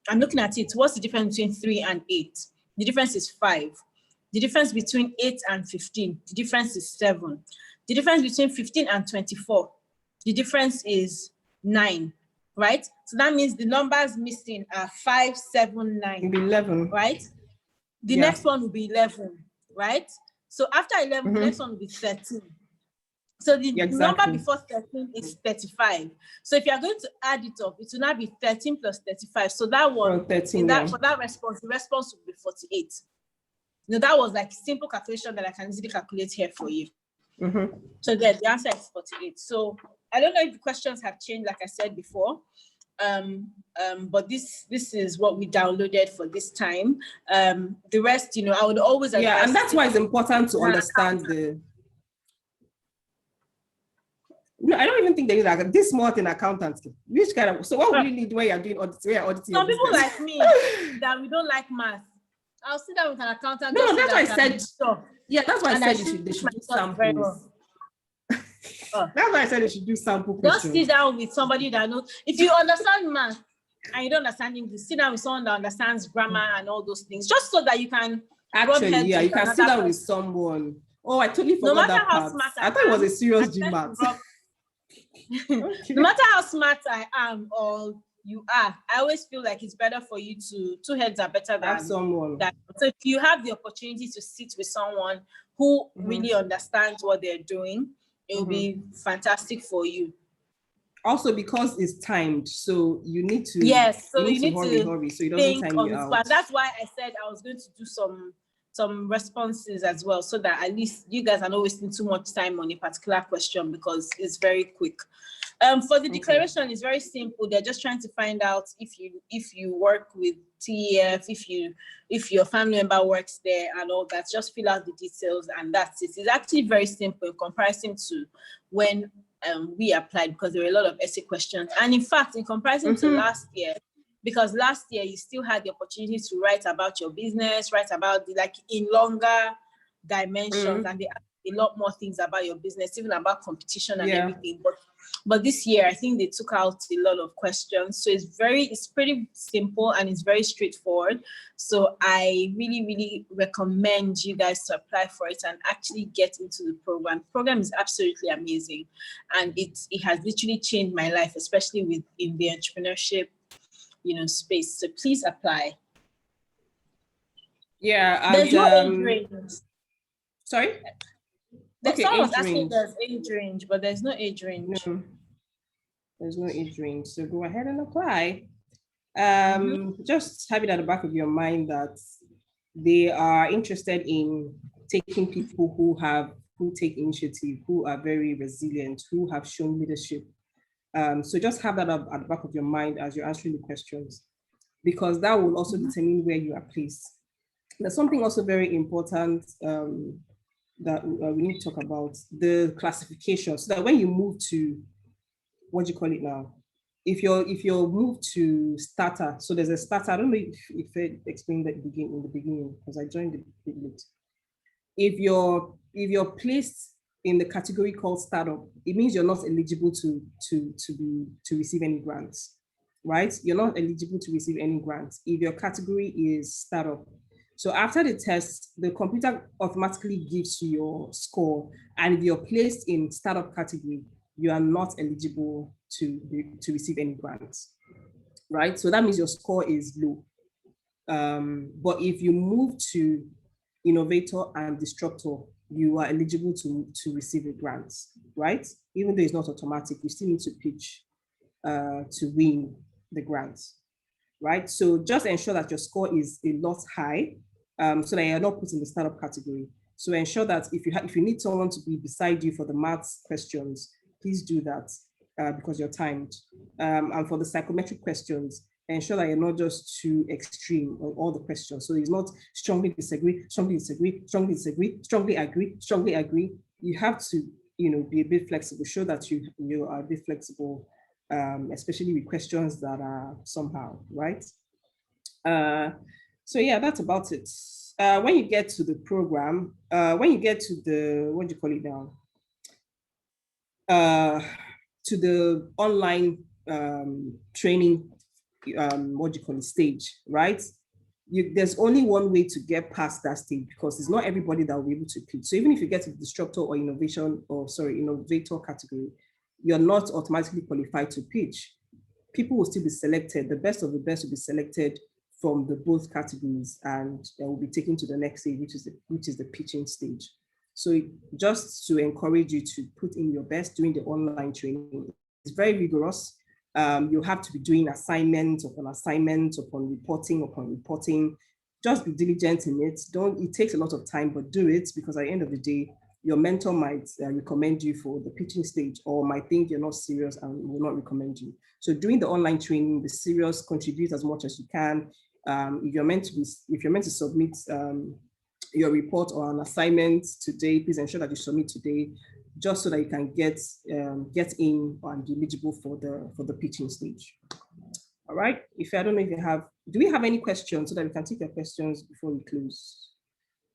[SPEAKER 1] I'm looking at it. What's the difference between 3 and 8? The difference is 5. The difference between 8 and 15, the difference is 7. The difference between 15 and 24, the difference is 9, right? So that means the numbers missing are 5, 7, 9.
[SPEAKER 2] It'll be 11.
[SPEAKER 1] Right? The next one will be 11, right? So after 11, the next one will be 13. So the number before 13 is 35. So if you are going to add it up, it will now be 13 plus 35. So that one,
[SPEAKER 2] 13,
[SPEAKER 1] for that response, the response will be 48. That was like a simple calculation that I can easily calculate here for you. So the answer is 48. So I don't know if the questions have changed, like I said before. But this is what we downloaded for this time. The rest, I would always advise.
[SPEAKER 2] Yeah, and that's why it's important to understand the. No, I don't even think there is like this more than accountants. Which kind of, so what will you need when you're doing auditing?
[SPEAKER 1] Some people like me that we don't like math. I'll sit down with an accountant.
[SPEAKER 2] No, that's why I said. Yeah, that's why I said they should do samples. That's why I said they should do sample questions.
[SPEAKER 1] Just sit down with somebody that knows. If you understand math and you don't understand English, sit down with someone that understands grammar and all those things, just so that you can.
[SPEAKER 2] Actually, you can sit down with someone Oh, I totally forgot that part. I thought it was a serious GMAT.
[SPEAKER 1] Okay. No matter how smart I am or you are, I always feel like it's better for you to, two heads are better than
[SPEAKER 2] someone.
[SPEAKER 1] So if you have the opportunity to sit with someone who really understands what they're doing, it will be fantastic for you.
[SPEAKER 2] Also, because it's timed, so you need to
[SPEAKER 1] hurry, so
[SPEAKER 2] it doesn't time you out.
[SPEAKER 1] That's why I said I was going to do some responses as well, so that at least you guys are not wasting too much time on a particular question, because it's very quick. For the declaration, it's very simple. They're just trying to find out if you work with TEF, if your family member works there and all that. Just fill out the details and that's it. It's actually very simple in comparison to when we applied, because there were a lot of essay questions. And in fact, in comparison to last year, because last year you still had the opportunity to write about your business, write about in longer dimensions, and they asked a lot more things about your business, even about competition and everything. But this year, I think they took out a lot of questions. So it's pretty simple and it's very straightforward. So I really, really recommend you guys to apply for it and actually get into the program. The program is absolutely amazing. And it has literally changed my life, especially in the entrepreneurship, space. So please apply.
[SPEAKER 2] Yeah.
[SPEAKER 1] There's no age range.
[SPEAKER 2] Sorry?
[SPEAKER 1] Someone was asking there's age range, but there's no age range.
[SPEAKER 2] No, there's no age range. So go ahead and apply. Just have it at the back of your mind that they are interested in taking people who take initiative, who are very resilient, who have shown leadership. So just have that at the back of your mind as you're answering the questions, because that will also determine where you are placed. There's something also very important that we need to talk about, the classification, so that when you move to, what do you call it now? If you're moved to starter, so there's a starter. I don't know if I explained that in the beginning, because I joined a bit late. If you're placed in the category called startup, it means you're not eligible to receive any grants, right? You're not eligible to receive any grants if your category is startup. So after the test, the computer automatically gives you your score, and if you're placed in startup category, you are not eligible to receive any grants, right? So that means your score is low. But if you move to innovator and disruptor, you are eligible to receive a grant, right? Even though it's not automatic, you still need to pitch to win the grants, right? So just ensure that your score is a lot high, so that you're not put in the startup category. So ensure that if you need someone to be beside you for the maths questions, please do that because you're timed. And for the psychometric questions, ensure that you're not just too extreme on all the questions. So it's not strongly disagree, strongly disagree, strongly disagree, strongly agree, strongly agree. You have to, be a bit flexible. Show that you are a bit flexible, especially with questions that are somehow, right? So yeah, that's about it. When you get to the program, when you get to the, what do you call it now? To the online training, what do you call it, stage, right? There's only one way to get past that stage, because it's not everybody that will be able to pitch. So even if you get to the disruptor or innovator category, you're not automatically qualified to pitch. People will still be selected. The best of the best will be selected from the both categories, and they will be taken to the next stage, which is the pitching stage. So just to encourage you to put in your best during the online training. It's very rigorous. You have to be doing assignment upon assignment upon reporting. Just be diligent in it. It takes a lot of time, but do it, because at the end of the day, your mentor might recommend you for the pitching stage, or might think you're not serious and will not recommend you. So during the online training, be serious, contribute as much as you can. If you're meant to submit your report or an assignment today, please ensure that you submit today, just so that you can get in and be eligible for the pitching stage. All right. I don't know if do we have any questions, so that we can take your questions before we close?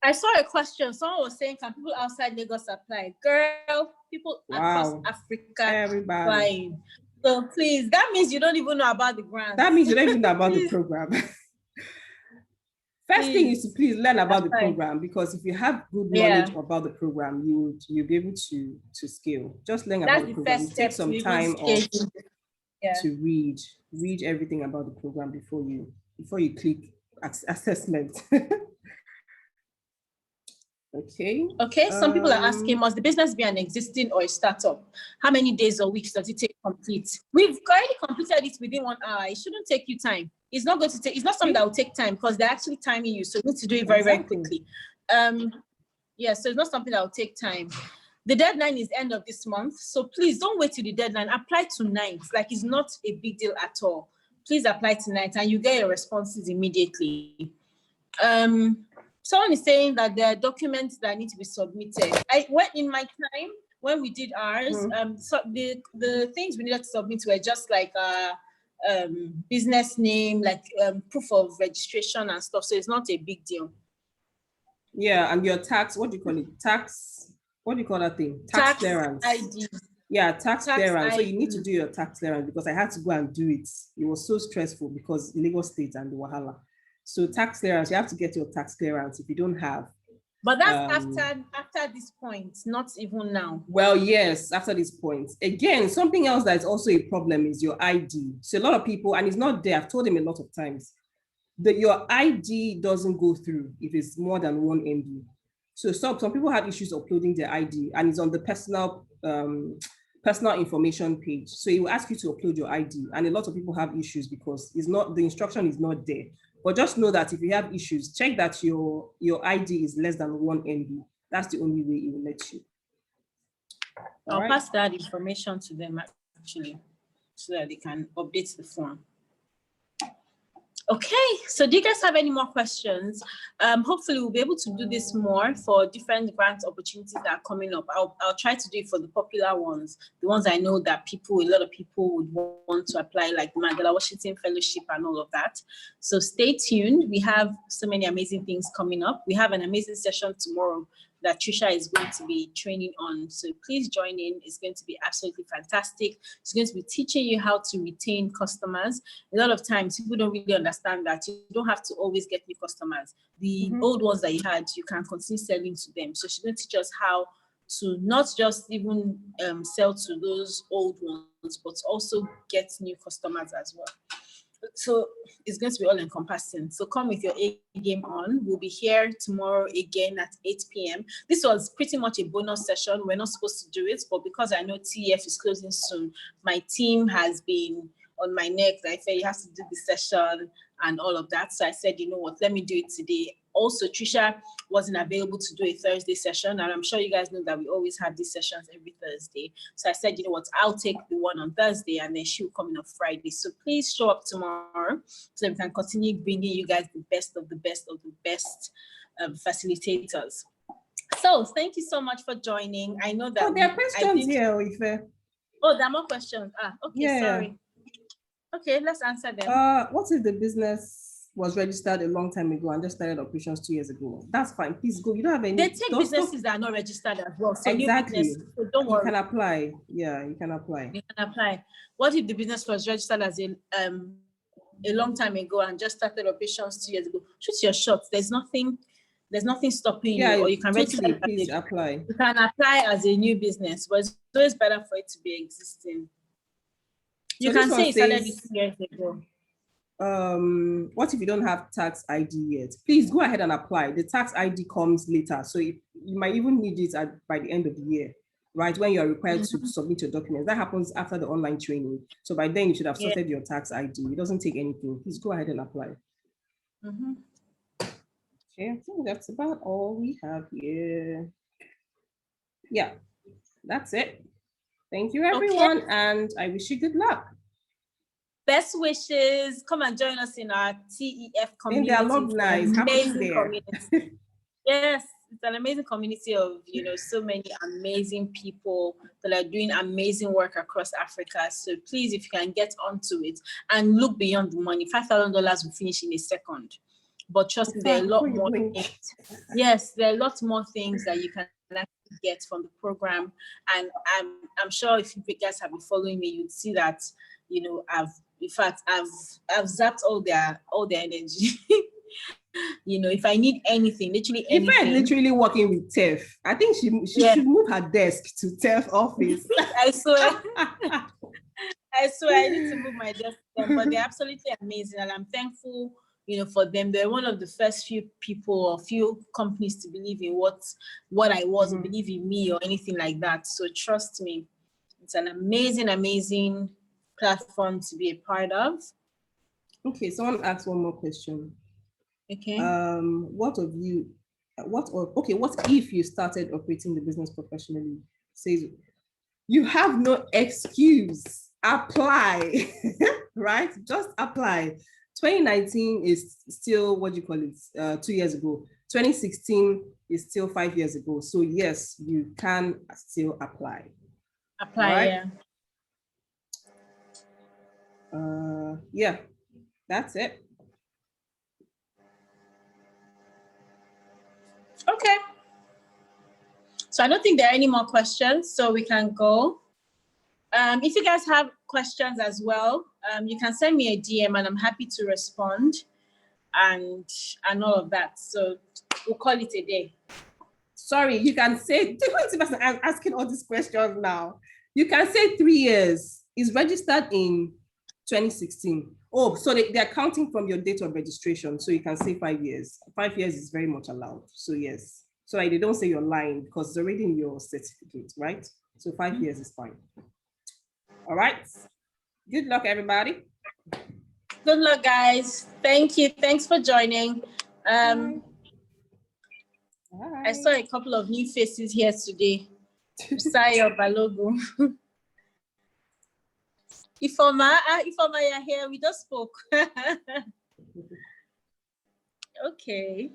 [SPEAKER 1] I saw a question. Someone was saying, can people outside Lagos apply? Girl, people across Africa applying. So please, that means you don't even know about the grant.
[SPEAKER 2] That means you don't even know about the program. first thing is to please learn about the program, because if you have good knowledge about the program, you'll be able to scale. Just learn about the program. Take some time off to read everything about the program before you click assessment. Okay.
[SPEAKER 1] Some people are asking, must the business be an existing or a startup? How many days or weeks does it take to complete? We've already completed it within 1 hour. It shouldn't take you time. It's not something that will take time, because they're actually timing you. So you need to do it very, very quickly. So it's not something that will take time. The deadline is end of this month. So please don't wait till the deadline. Apply tonight. Like, it's not a big deal at all. Please apply tonight and you get your responses immediately. Someone is saying that there are documents that need to be submitted. In my time, when we did ours, so the things we needed to submit were just like business name, like proof of registration and stuff. So it's not a big deal.
[SPEAKER 2] Yeah, and your tax, what do you call it? What do you call that thing? Tax clearance.
[SPEAKER 1] ID.
[SPEAKER 2] Yeah, tax clearance. So you need to do your tax clearance, because I had to go and do it. It was so stressful because Lagos State and the Wahala. So tax clearance, you have to get your tax clearance if you don't have.
[SPEAKER 1] But that's after this point, not even now.
[SPEAKER 2] Well, yes, after this point. Again, something else that is also a problem is your ID. So a lot of people, and it's not there, I've told them a lot of times, that your ID doesn't go through if it's more than 1 MB. So some people have issues uploading their ID, and it's on the personal information page. So it will ask you to upload your ID, and a lot of people have issues because the instruction is not there. But just know that if you have issues, check that your ID is less than 1 MB. That's the only way it will let you.
[SPEAKER 1] I'll pass that information to them actually, so that they can update the form. Okay, so do you guys have any more questions? Hopefully we'll be able to do this more for different grant opportunities that are coming up. I'll try to do it for the popular ones, the ones I know that a lot of people would want to apply, like the Mandela Washington Fellowship and all of that. So stay tuned. We have so many amazing things coming up. We have an amazing session tomorrow that Trisha is going to be training on. So please join in. It's going to be absolutely fantastic. It's going to be teaching you how to retain customers. A lot of times people don't really understand that you don't have to always get new customers. The old ones that you had, you can continue selling to them. So she's going to teach us how to not just even sell to those old ones, but also get new customers as well. So it's going to be all encompassing. So come with your A game on. We'll be here tomorrow again at 8 p.m. This was pretty much a bonus session. We're not supposed to do it, but because I know TEF is closing soon, my team has been on my neck. I said, you have to do the session and all of that. So I said, you know what, let me do it today. Also, Trisha wasn't available to do a Thursday session, and I'm sure you guys know that we always have these sessions every Thursday. So I said, you know what, I'll take the one on Thursday, and then she'll come in on Friday. So please show up tomorrow so that we can continue bringing you guys the best of the best of the best facilitators. So thank you so much for joining. I know that
[SPEAKER 2] there are questions here, Ife.
[SPEAKER 1] Oh, there are more questions. Okay, sorry. Okay, let's answer them.
[SPEAKER 2] What if the business was registered a long time ago and just started operations 2 years ago? That's fine. Please go. You don't have any.
[SPEAKER 1] They take businesses that are not registered as well. So
[SPEAKER 2] exactly.
[SPEAKER 1] Business, so don't worry.
[SPEAKER 2] You can apply. Yeah, you can apply.
[SPEAKER 1] You can apply. What if the business was registered as a long time ago and just started operations 2 years ago? Shoot your shot. There's nothing stopping you. Or you can
[SPEAKER 2] totally, please apply.
[SPEAKER 1] You can apply as a new business, but it's always better for it to be existing. You can say it started 2 years ago.
[SPEAKER 2] What if you don't have tax ID yet? Please go ahead and apply. The tax ID comes later, so you might even need it by the end of the year, right? When you are required to submit your documents. That happens after the online training. So by then you should have sorted your tax ID. It doesn't take anything. Please go ahead and apply. Okay, I think that's about all we have here. Yeah, that's it. Thank you, everyone, and I wish you good luck.
[SPEAKER 1] Best wishes. Come and join us in our TEF community.
[SPEAKER 2] In the alumni,
[SPEAKER 1] amazing community. Yes, it's an amazing community of so many amazing people that are doing amazing work across Africa. So please, if you can get onto it and look beyond the money, $5,000 will finish in a second. But trust me, there are a lot more things. Yes, there are a lot more things that you can actually get from the program. And I'm sure if you guys have been following me, you'd see that I've zapped all their energy. if I need anything, literally anything.
[SPEAKER 2] Ife is literally working with TEF. I think she should move her desk to TEF office.
[SPEAKER 1] I swear. I need to move my desk to them, but they're absolutely amazing, and I'm thankful, for them. They're one of the first few people or few companies to believe in what I was, or believe in me, or anything like that. So trust me, it's an amazing, amazing platform to be a part of.
[SPEAKER 2] Okay, someone asked one more question.
[SPEAKER 1] Okay.
[SPEAKER 2] What if you started operating the business professionally? Says you have no excuse. Apply. Right? Just apply. 2019 is still, what do you call it? 2 years ago. 2016 is still 5 years ago. So yes, you can still apply.
[SPEAKER 1] Apply, right?
[SPEAKER 2] Yeah, that's it.
[SPEAKER 1] Okay. So I don't think there are any more questions, so we can go. If you guys have questions as well, you can send me a DM and I'm happy to respond and all of that. So we'll call it a day.
[SPEAKER 2] Sorry, you can say, I'm asking all these questions now. You can say 3 years. It's registered in 2016. Oh, so they're counting from your date of registration. So you can say 5 years. 5 years is very much allowed. So yes. So they don't say you're lying because it's already in your certificate, right? So 5 years is fine. All right. Good luck, everybody.
[SPEAKER 1] Good luck, guys. Thank you. Thanks for joining. I saw a couple of new faces here today. Sayo Balogun. Ifoma, you're here. We just spoke. Okay.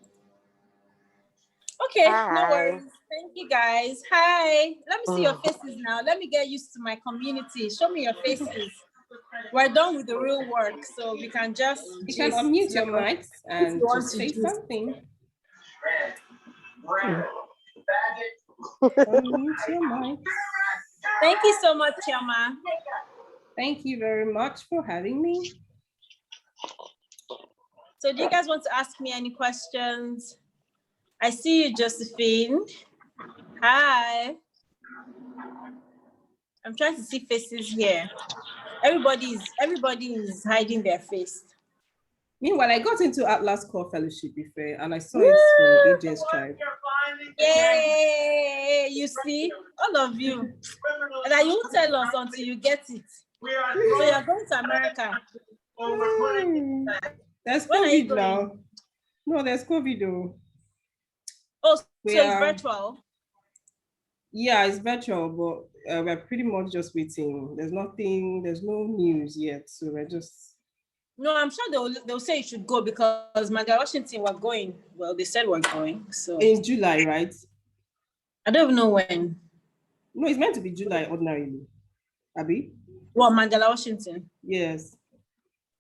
[SPEAKER 1] Okay,
[SPEAKER 3] Hi.
[SPEAKER 1] No worries. Thank you, guys. Hi. Let me see your faces now. Let me get used to my community. Show me your faces. We're done with the real work, so we can just...
[SPEAKER 2] You can unmute your mics and just say something. Unmute your mics.
[SPEAKER 1] Thank you so much, Chioma.
[SPEAKER 2] Thank you very much for having me.
[SPEAKER 1] So do you guys want to ask me any questions? I see you, Josephine. Hi. I'm trying to see faces here. Everybody is hiding their face.
[SPEAKER 2] Meanwhile, I got into Atlas Core Fellowship before, and I saw it from AJ's tribe.
[SPEAKER 1] Yay! You see, all of you. And you won't tell us until you get it. So you're going to America.
[SPEAKER 2] There's COVID now. No, there's COVID though.
[SPEAKER 1] Oh, so it's virtual?
[SPEAKER 2] Yeah, it's virtual, but we're pretty much just waiting. There's no news yet. So we're just...
[SPEAKER 1] No, I'm sure they'll say you should go because Margaret Washington were going. Well, they said we're going. So
[SPEAKER 2] in July, right?
[SPEAKER 1] I don't even know when.
[SPEAKER 2] No, it's meant to be July ordinarily. Abby?
[SPEAKER 1] Well, Margaret Washington.
[SPEAKER 2] Yes.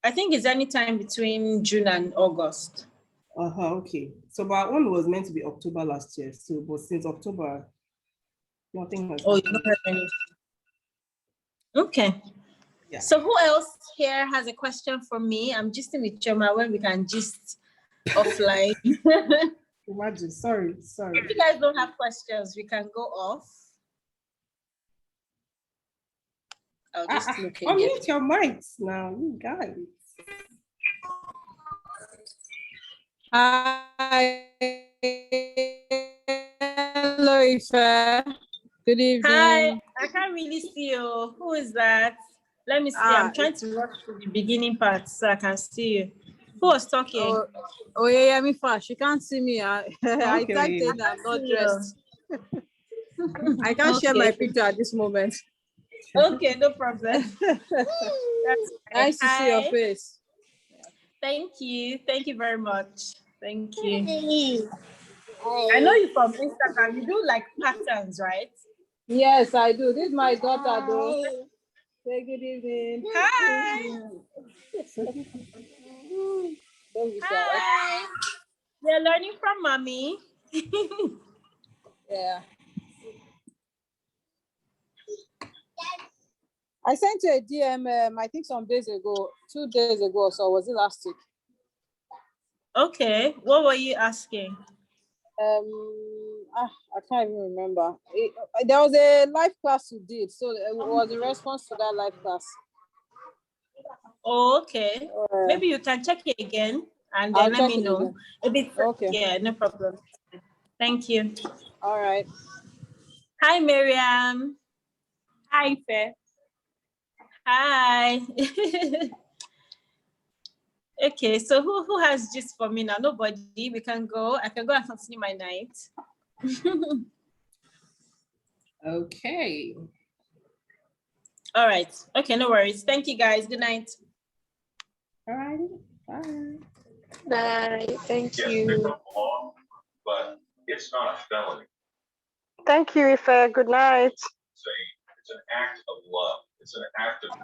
[SPEAKER 1] I think it's any time between June and August.
[SPEAKER 2] Okay. So our one was meant to be October last year. So, but since October, nothing has happened.
[SPEAKER 1] You don't have any. Okay.
[SPEAKER 2] Yeah.
[SPEAKER 1] So who else here has a question for me? I'm just in the Chioma when we can just offline.
[SPEAKER 2] Imagine. Sorry.
[SPEAKER 1] If you guys don't have questions, we can go off. I'll just look again.
[SPEAKER 2] Unmute your mics now, you guys.
[SPEAKER 4] Hi. Hello, Ife. Good evening.
[SPEAKER 1] Hi. I can't really see you. Who is that? Let me see. I'm trying to rush to the beginning part so I can see you. Who was talking?
[SPEAKER 4] Yeah, me fast. You can't see me. I typed in that I'm not dressed. I can't share my picture at this moment.
[SPEAKER 1] Okay, no problem. That's
[SPEAKER 4] nice to see your face.
[SPEAKER 1] Thank you. Thank you very much. Thank you. I know you from Instagram. You do like patterns, right?
[SPEAKER 4] Yes, I do. This is my daughter, though. Say good evening.
[SPEAKER 1] Hi.
[SPEAKER 4] Don't be shy.
[SPEAKER 1] Hi. They're learning from mommy.
[SPEAKER 4] Yeah. I sent you a DM, I think some days ago, 2 days ago, so was it last week?
[SPEAKER 1] Okay, what were you asking?
[SPEAKER 4] I can't even remember. There was a live class you did, so it was a response to that live class.
[SPEAKER 1] Oh, okay. Maybe you can check it again and then let me know. Okay. Yeah, no problem. Thank you.
[SPEAKER 4] All right.
[SPEAKER 1] Hi, Miriam.
[SPEAKER 3] Hi, Ife.
[SPEAKER 1] Hi. Okay, so who has gist for me now? Nobody. We can go. I can go and continue my night.
[SPEAKER 2] Okay.
[SPEAKER 1] All right. Okay, no worries. Thank you, guys. Good night.
[SPEAKER 2] All right. Bye.
[SPEAKER 3] Bye. Thank you.
[SPEAKER 5] But it's not a felony.
[SPEAKER 3] Thank you, Ife. Good night.
[SPEAKER 5] It's an act of love. It's an act of